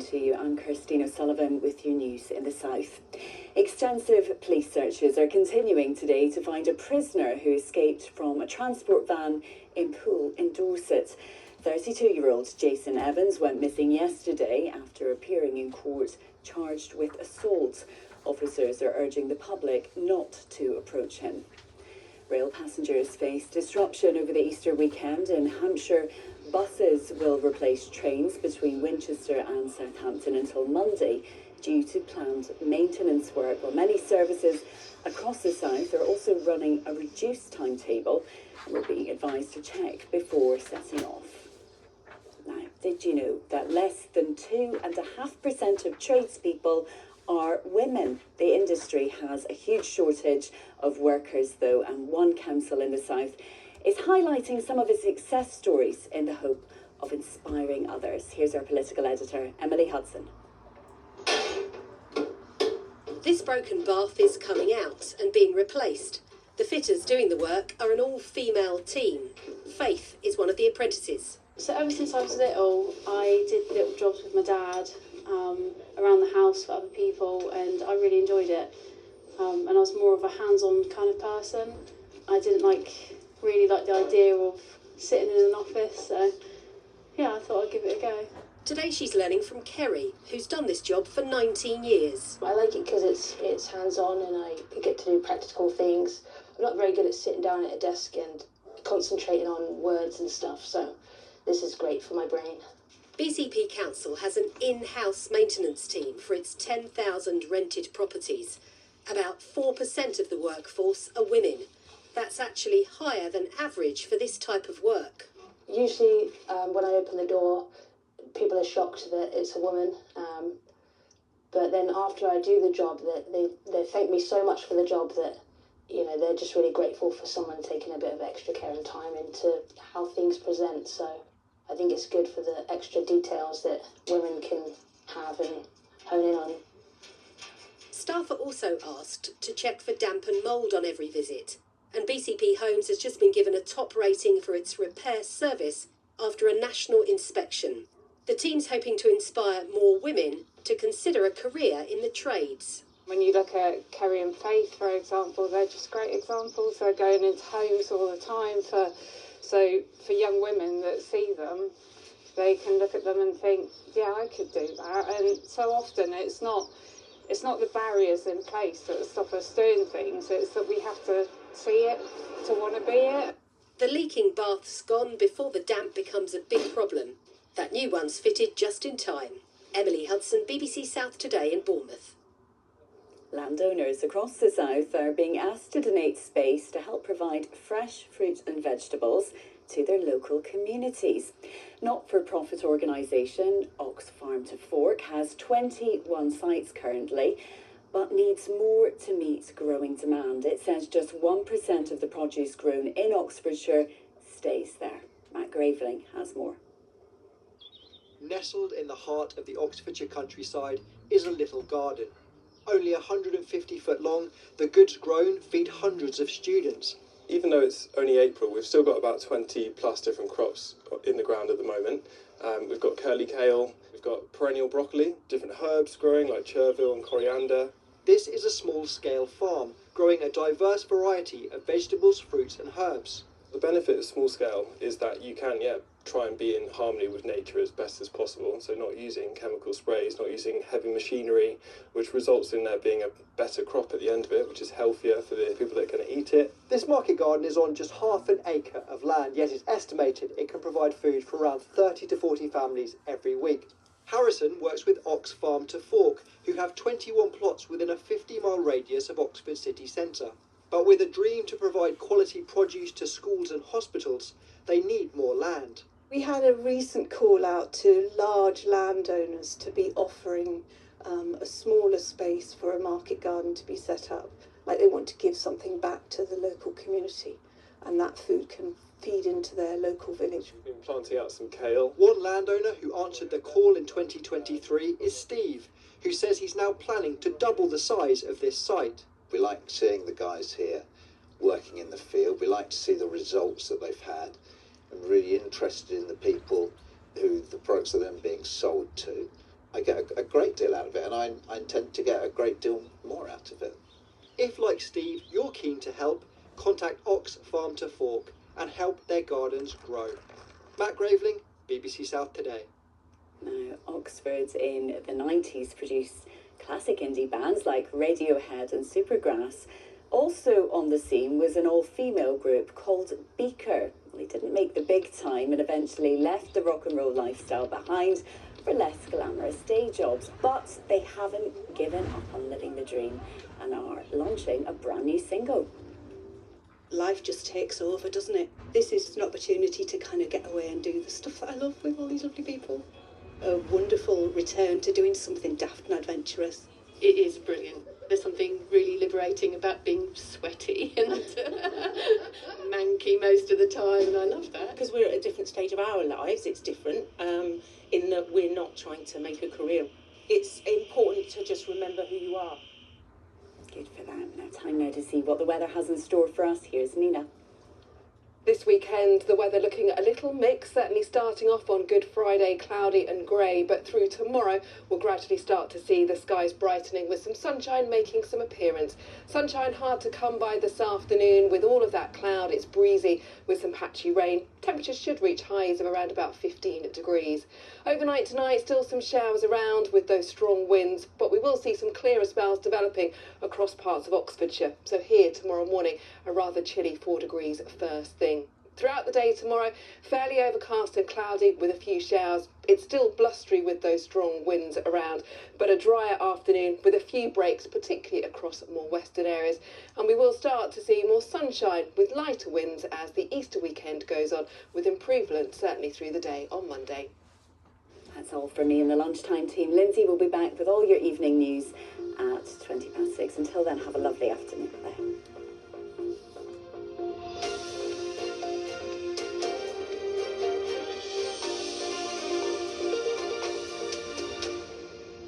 to you. I'm Kirsteen Sullivan with your news in the south. Extensive police searches are continuing today to find a prisoner who escaped from a transport van in Poole in Dorset. 32-year-old Jason Evans went missing yesterday after appearing in court charged with assault. Officers are urging the public not to approach him. Rail passengers face disruption over the Easter weekend. In Hampshire, buses will replace trains between Winchester and Southampton until Monday due to planned maintenance work. While many services across the south are also running a reduced timetable and we're being advised to check before setting off. Now, did you know that less than 2.5% of tradespeople are women? The industry has a huge shortage of workers though, and one council in the south is highlighting some of its success stories in the hope of inspiring others. Here's our political editor, Emily Hudson. This broken bath is coming out and being replaced. The fitters doing the work are an all-female team. Faith is one of the apprentices. So ever since I was little, I did little jobs with my dad around the house for other people, and I really enjoyed it. And I was more of a hands-on kind of person. I didn't really like the idea of sitting in an office, so yeah, I thought I'd give it a go. Today she's learning from Kerry, who's done this job for 19 years. I like it because it's hands-on and I get to do practical things. I'm not very good at sitting down at a desk and concentrating on words and stuff, so this is great for my brain. BCP Council has an in-house maintenance team for its 10,000 rented properties. About 4% of the workforce are women. That's actually higher than average for this type of work. Usually when I open the door, people are shocked that it's a woman. But then after I do the job, they thank me so much for the job that, you know, they're just really grateful for someone taking a bit of extra care and time into how things present. So I think it's good for the extra details that women can have and hone in on. Staff are also asked to check for damp and mould on every visit. And BCP Homes has just been given a top rating for its repair service after a national inspection. The team's hoping to inspire more women to consider a career in the trades. When you look at Kerry and Faith, for example, they're just great examples. They're going into homes all the time. So for young women that see them, they can look at them and think, yeah, I could do that. And so often it's not the barriers in place that stop us doing things. It's that we have to see it to want to be it. The leaking bath's gone before the damp becomes a big problem. That new one's fitted just in time. Emily Hudson, BBC South Today in Bournemouth. Landowners across the south are being asked to donate space to help provide fresh fruit and vegetables to their local communities. Not-for-profit organisation Oxfarm to Fork has 21 sites currently, but needs more to meet growing demand. It says just 1% of the produce grown in Oxfordshire stays there. Matt Graveling has more. Nestled in the heart of the Oxfordshire countryside is a little garden. Only 150 foot long, the goods grown feed hundreds of students. Even though it's only April, we've still got about 20 plus different crops in the ground at the moment. We've got curly kale, we've got perennial broccoli, different herbs growing like chervil and coriander. This is a small-scale farm, growing a diverse variety of vegetables, fruits and herbs. The benefit of small scale is that you can, try and be in harmony with nature as best as possible. So not using chemical sprays, not using heavy machinery, which results in there being a better crop at the end of it, which is healthier for the people that are going to eat it. This market garden is on just half an acre of land, yet it's estimated it can provide food for around 30 to 40 families every week. Harrison works with Oxfarm to Fork, who have 21 plots within a 50-mile radius of Oxford city centre. But with a dream to provide quality produce to schools and hospitals, they need more land. We had a recent call out to large landowners to be offering a smaller space for a market garden to be set up. Like they want to give something back to the local community, and that food can feed into their local village. We've been planting out some kale. One landowner who answered the call in 2023 is Steve, who says he's now planning to double the size of this site. We like seeing the guys here working in the field. We like to see the results that they've had. I'm really interested in the people who the products are then being sold to. I get a great deal out of it, and I intend to get a great deal more out of it. If, like Steve, you're keen to help, contact Ox Farm to Fork and help their gardens grow. Matt Graveling, BBC South Today. Now, Oxford in the 90s produced classic indie bands like Radiohead and Supergrass. Also on the scene was an all-female group called Beaker. They didn't make the big time and eventually left the rock and roll lifestyle behind for less glamorous day jobs, but they haven't given up on living the dream and are launching a brand new single. Life just takes over, doesn't it? This is an opportunity to kind of get away and do the stuff that I love with all these lovely people. A wonderful return to doing something daft and adventurous. It is brilliant. There's something really liberating about being sweaty and manky most of the time, and I love that. Because we're at a different stage of our lives, it's different, in that we're not trying to make a career. It's important to just remember who you are. Good for them. Now, time now to see what the weather has in store for us. Here's Nina. This weekend, the weather looking a little mixed, certainly starting off on Good Friday, cloudy and grey, but through tomorrow we'll gradually start to see the skies brightening with some sunshine making some appearance. Sunshine hard to come by this afternoon with all of that cloud. It's breezy with some patchy rain. Temperatures should reach highs of around about 15 degrees. Overnight tonight, still some showers around with those strong winds, but we will see some clearer spells developing across parts of Oxfordshire. So here tomorrow morning, a rather chilly 4 degrees first thing. Throughout the day tomorrow, fairly overcast and cloudy with a few showers. It's still blustery with those strong winds around, but a drier afternoon with a few breaks, particularly across more western areas. And we will start to see more sunshine with lighter winds as the Easter weekend goes on, with improvement certainly through the day on Monday. That's all from me and the Lunchtime team. Lindsay will be back with all your evening news at 6:20. Until then, have a lovely afternoon. Bye.